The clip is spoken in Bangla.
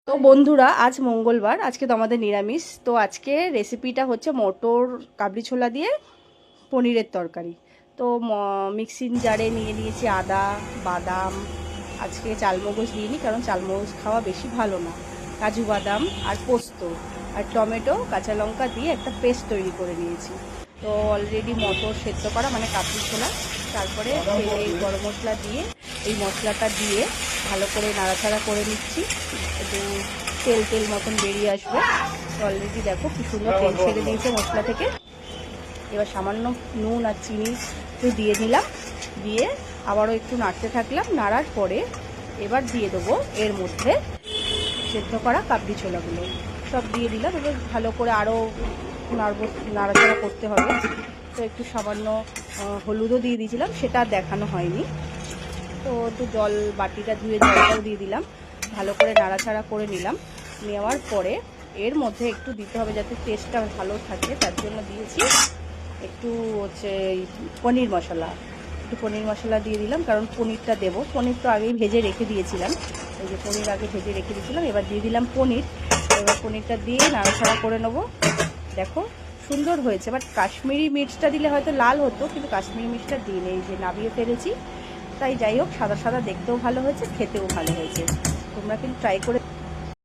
তো বন্ধুরা, আজ মঙ্গলবার, আজকে তো আমাদের নিরামিষ। তো আজকে রেসিপিটা হচ্ছে মটর কাবলি ছোলা দিয়ে পনিরের তরকারি। তো মিক্সিং জারে নিয়ে নিয়েছি আদা, বাদাম, আজকে চালমগজ দিইনি কারণ চালমগজ খাওয়া বেশি ভালো না, কাজু বাদাম আর পোস্ত আর টমেটো কাঁচা লঙ্কা দিয়ে একটা পেস্ট তৈরি করে নিয়েছি। তো অলরেডি মটর সেদ্ধ করা মানে কাবলি ছোলা, তারপরে তেলে গরম মশলা দিয়ে এই মশলাটা দিয়ে ভালো করে নাড়াচাড়া করে নিচ্ছি। একটু তেল তেল মতন বেরিয়ে আসবে। তো অলরেডি দেখো কি সুন্দর তেল ছেড়ে দিয়েছে মশলা থেকে। এবার সামান্য নুন আর চিনি একটু দিয়ে দিলাম, দিয়ে আবারও একটু নাড়তে থাকলাম। নাড়ার পরে এবার দিয়ে দেবো এর মধ্যে সেদ্ধ করা কাবলি ছোলাগুলো সব দিয়ে দিলাম। এবার ভালো করে আরও নাড়াচাড়া করতে হবে। তো একটু সামান্য হলুদও দিয়ে দিয়েছিলাম, সেটা দেখানো হয়নি। তো একটু জল, বাটিটা ধুয়ে জলটাও দিয়ে দিলাম, ভালো করে নাড়াচাড়া করে নিলাম। নেওয়ার পরে এর মধ্যে একটু দিতে হবে যাতে টেস্টটা ভালো থাকে, তার জন্য দিয়েছি একটু হচ্ছে পনির মশলা। একটু পনির মশলা দিয়ে দিলাম কারণ পনিরটা দেবো। পনির তো আগেই ভেজে রেখে দিয়েছিলাম, এই যে পনির আগে ভেজে রেখে দিয়েছিলাম, এবার দিয়ে দিলাম পনির। এবার পনিরটা দিয়ে নাড়াচাড়া করে নেবো। দেখো সুন্দর হয়েছে, বাট কাশ্মীরি মির্চটা দিলে হয়তো লাল হতো, কিন্তু কাশ্মীরি মির্চটা দিই নেই, যে নাবিয়ে ফেলেছি। তাই যাই হোক, সাদা সাদা দেখতেও ভালো হয়েছে, খেতেও ভালো হয়েছে। তোমরা কিন্তু ট্রাই করে